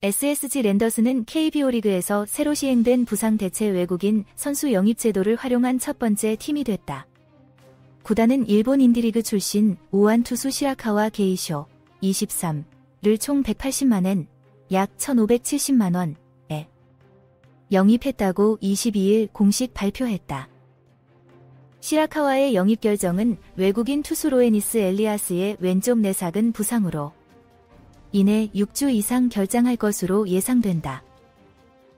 SSG 랜더스는 KBO 리그에서 새로 시행된 부상 대체 외국인 선수 영입 제도를 활용한 첫 번째 팀이 됐다. 구단은 일본 인디리그 출신 우완 투수 시라카와 게이쇼 23를 총 180만엔, 약 1,570만원에 영입했다고 22일 공식 발표했다. 시라카와의 영입 결정은 외국인 투수 로에니스 엘리아스의 왼쪽 내삭은 부상으로 인해 6주 이상 결장할 것으로 예상된다.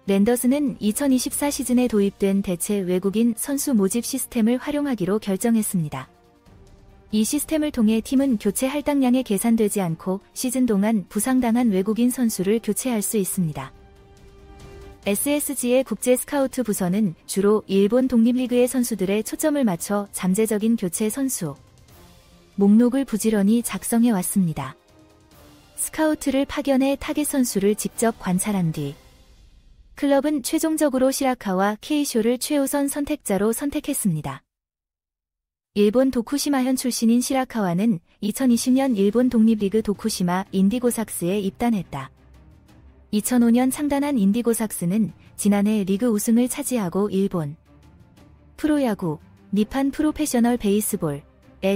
랜더스는 2024 시즌에 도입된 대체 외국인 선수 모집 시스템을 활용하기로 결정했습니다. 이 시스템을 통해 팀은 교체 할당량에 계산되지 않고 시즌 동안 부상당한 외국인 선수를 교체할 수 있습니다. SSG의 국제 스카우트 부서는 주로 일본 독립리그의 선수들의 초점을 맞춰 잠재적인 교체 선수 목록을 부지런히 작성해 왔습니다. 스카우트를 파견해 타겟 선수를 직접 관찰한 뒤 클럽은 최종적으로 시라카와 케이쇼를 최우선 선택자로 선택했습니다. 일본 도쿠시마현 출신인 시라카와는 2020년 일본 독립리그 도쿠시마 인디고삭스에 입단했다. 2005년 창단한 인디고삭스는 지난해 리그 우승을 차지하고 일본 프로야구, 니판 프로페셔널 베이스볼에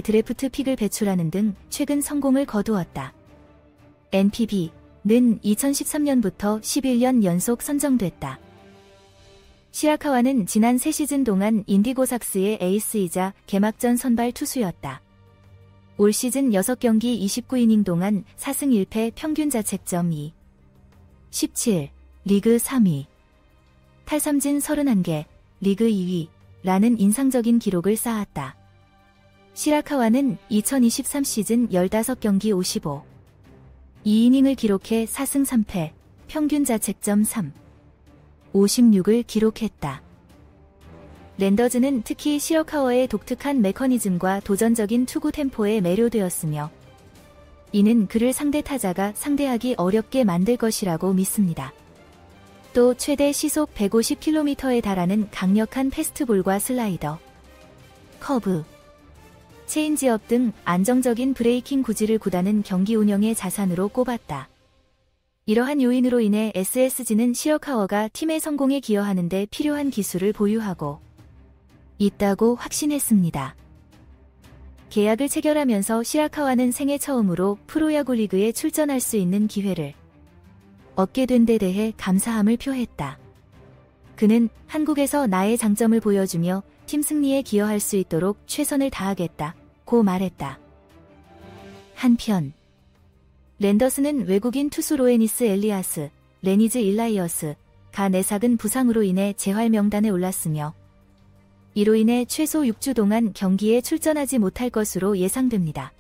드래프트 픽을 배출하는 등 최근 성공을 거두었다. NPB는 2013년부터 11년 연속 선정됐다. 시라카와는 지난 3시즌 동안 인디고삭스의 에이스이자 개막전 선발 투수였다. 올 시즌 6경기 29이닝 동안 4승 1패 평균 자책점 2, 17, 리그 3위, 탈삼진 31개, 리그 2위라는 인상적인 기록을 쌓았다. 시라카와는 2023 시즌 15경기 55, 2이닝을 기록해 4승 3패, 평균 자책점 3, 56을 기록했다. 랜더즈는 특히 시라카와의 독특한 메커니즘과 도전적인 투구 템포에 매료되었으며 이는 그를 상대 타자가 상대하기 어렵게 만들 것이라고 믿습니다. 또 최대 시속 150km에 달하는 강력한 패스트볼과 슬라이더, 커브, 체인지업 등 안정적인 브레이킹 구질을 구단은 경기 운영의 자산으로 꼽았다. 이러한 요인으로 인해 SSG는 시라카와가 팀의 성공에 기여하는 데 필요한 기술을 보유하고 있다고 확신했습니다. 계약을 체결하면서 시라카와는 생애 처음으로 프로야구 리그에 출전할 수 있는 기회를 얻게 된 데 대해 감사함을 표했다. 그는 한국에서 나의 장점을 보여주며 팀 승리에 기여할 수 있도록 최선을 다하겠다고 말했다. 한편 랜더스는 외국인 투수 로에니스 엘리아스, 레니즈 일라이어스가 내삭은 부상으로 인해 재활 명단에 올랐으며 이로 인해 최소 6주 동안 경기에 출전하지 못할 것으로 예상됩니다.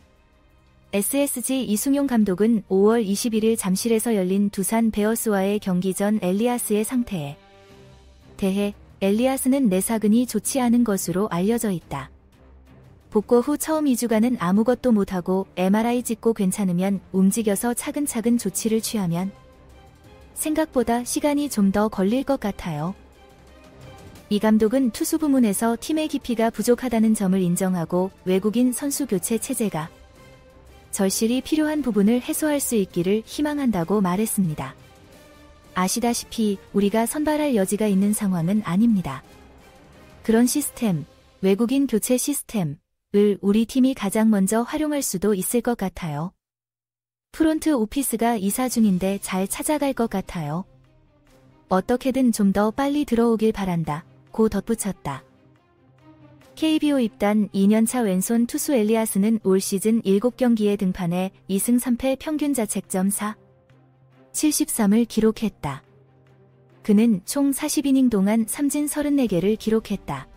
SSG 이승용 감독은 5월 21일 잠실에서 열린 두산 베어스와의 경기 전 엘리아스의 상태에 대해 엘리아스는 내사근이 좋지 않은 것으로 알려져 있다. 복구 후 처음 2주간은 아무것도 못하고 MRI 찍고 괜찮으면 움직여서 차근차근 조치를 취하면 생각보다 시간이 좀 더 걸릴 것 같아요. 이 감독은 투수 부문에서 팀의 깊이가 부족하다는 점을 인정하고 외국인 선수 교체 체제가 절실히 필요한 부분을 해소할 수 있기를 희망한다고 말했습니다. 아시다시피 우리가 선발할 여지가 있는 상황은 아닙니다. 그런 시스템, 외국인 교체 시스템을 우리 팀이 가장 먼저 활용할 수도 있을 것 같아요. 프론트 오피스가 이사 중인데 잘 찾아갈 것 같아요. 어떻게든 좀 더 빨리 들어오길 바란다. 고 덧붙였다. KBO 입단 2년차 왼손 투수 엘리아스는 올 시즌 7경기에 등판해 2승 3패 평균 자책점 4, 73을 기록했다. 그는 총 40이닝 동안 삼진 34개를 기록했다.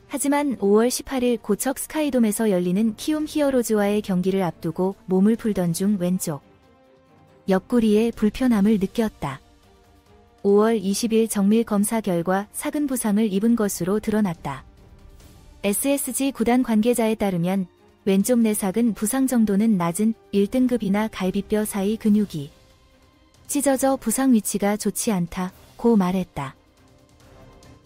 하지만 5월 18일 고척 스카이돔에서 열리는 키움 히어로즈와의 경기를 앞두고 몸을 풀던 중 왼쪽 옆구리에 불편함을 느꼈다. 5월 20일 정밀 검사 결과 사근 부상을 입은 것으로 드러났다. SSG 구단 관계자에 따르면 왼쪽 내삭은 부상 정도는 낮은 1등급이나 갈비뼈 사이 근육이 찢어져 부상 위치가 좋지 않다고 말했다.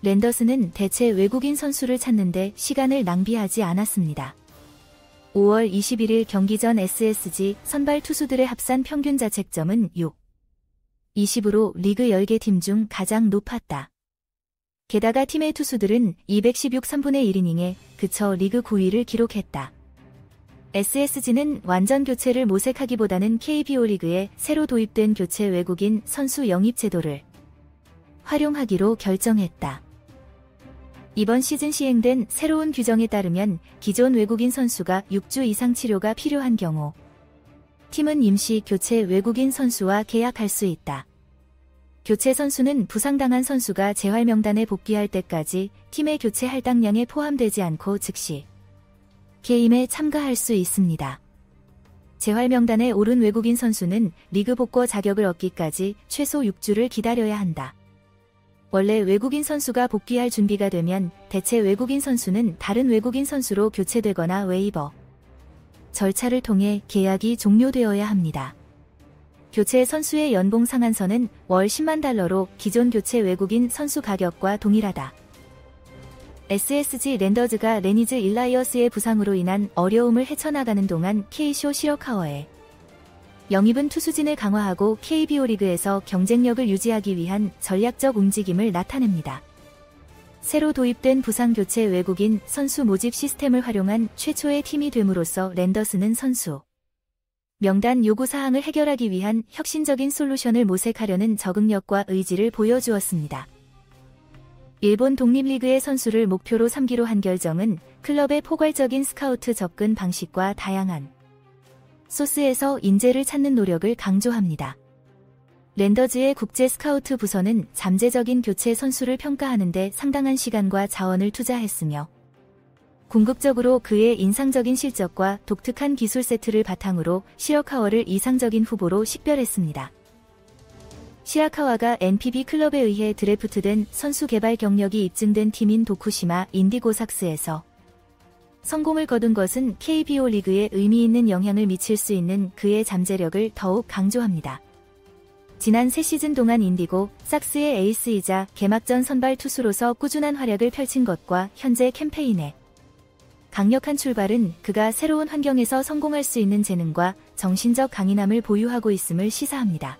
랜더스는 대체 외국인 선수를 찾는데 시간을 낭비하지 않았습니다. 5월 21일 경기 전 SSG 선발 투수들의 합산 평균 자책점은 6, 20으로 리그 10개 팀 중 가장 높았다. 게다가 팀의 투수들은 216 3분의 1이닝에 그쳐 리그 9위를 기록했다. SSG는 완전 교체를 모색하기보다는 KBO 리그에 새로 도입된 교체 외국인 선수 영입 제도를 활용하기로 결정했다. 이번 시즌 시행된 새로운 규정에 따르면 기존 외국인 선수가 6주 이상 치료가 필요한 경우 팀은 임시 교체 외국인 선수와 계약할 수 있다. 교체 선수는 부상당한 선수가 재활 명단에 복귀할 때까지 팀의 교체 할당량에 포함되지 않고 즉시 게임에 참가할 수 있습니다. 재활 명단에 오른 외국인 선수는 리그 복귀 자격을 얻기까지 최소 6주를 기다려야 한다. 원래 외국인 선수가 복귀할 준비가 되면 대체 외국인 선수는 다른 외국인 선수로 교체되거나 웨이버 절차를 통해 계약이 종료되어야 합니다. 교체 선수의 연봉 상한선은 월 10만 달러로 기존 교체 외국인 선수 가격과 동일하다. SSG 랜더즈가 레니즈 일라이어스의 부상으로 인한 어려움을 헤쳐나가는 동안 K-쇼 시러카워에 영입은 투수진을 강화하고 KBO 리그에서 경쟁력을 유지하기 위한 전략적 움직임을 나타냅니다. 새로 도입된 부상 교체 외국인 선수 모집 시스템을 활용한 최초의 팀이 됨으로써 랜더스는 선수 명단 요구 사항을 해결하기 위한 혁신적인 솔루션을 모색하려는 적응력과 의지를 보여주었습니다. 일본 독립리그의 선수를 목표로 삼기로 한 결정은 클럽의 포괄적인 스카우트 접근 방식과 다양한 소스에서 인재를 찾는 노력을 강조합니다. 랜더즈의 국제 스카우트 부서는 잠재적인 교체 선수를 평가하는 데 상당한 시간과 자원을 투자했으며 궁극적으로 그의 인상적인 실적과 독특한 기술 세트를 바탕으로 시러카와를 이상적인 후보로 식별했습니다. 시라카와가 NPB 클럽에 의해 드래프트된 선수 개발 경력이 입증된 팀인 도쿠시마 인디고삭스에서 성공을 거둔 것은 KBO 리그에 의미 있는 영향을 미칠 수 있는 그의 잠재력을 더욱 강조합니다. 지난 3시즌 동안 인디고 삭스의 에이스이자 개막전 선발 투수로서 꾸준한 활약을 펼친 것과 현재 캠페인의 강력한 출발은 그가 새로운 환경에서 성공할 수 있는 재능과 정신적 강인함을 보유하고 있음을 시사합니다.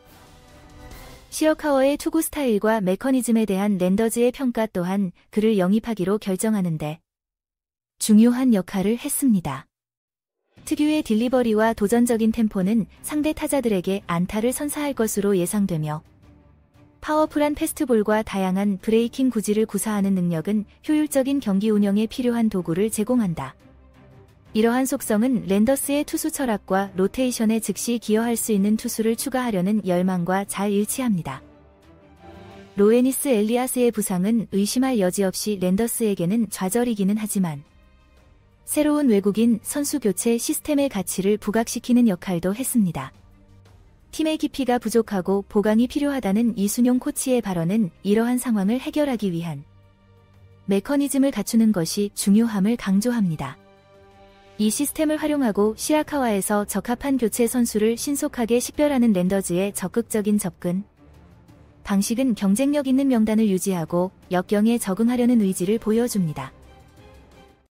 시러카와의 투구 스타일과 메커니즘에 대한 랜더즈의 평가 또한 그를 영입하기로 결정하는데 중요한 역할을 했습니다. 특유의 딜리버리와 도전적인 템포는 상대 타자들에게 안타를 선사할 것으로 예상되며 파워풀한 패스트볼과 다양한 브레이킹 구질을 구사하는 능력은 효율적인 경기 운영에 필요한 도구를 제공한다. 이러한 속성은 랜더스의 투수 철학과 로테이션에 즉시 기여할 수 있는 투수를 추가하려는 열망과 잘 일치합니다. 로에니스 엘리아스의 부상은 의심할 여지 없이 랜더스에게는 좌절이기는 하지만 새로운 외국인 선수 교체 시스템의 가치를 부각시키는 역할도 했습니다. 팀의 깊이가 부족하고 보강이 필요하다는 이순용 코치의 발언은 이러한 상황을 해결하기 위한 메커니즘을 갖추는 것이 중요함을 강조합니다. 이 시스템을 활용하고 시라카와에서 적합한 교체 선수를 신속하게 식별하는 랜더즈의 적극적인 접근 방식은 경쟁력 있는 명단을 유지하고 역경에 적응하려는 의지를 보여줍니다.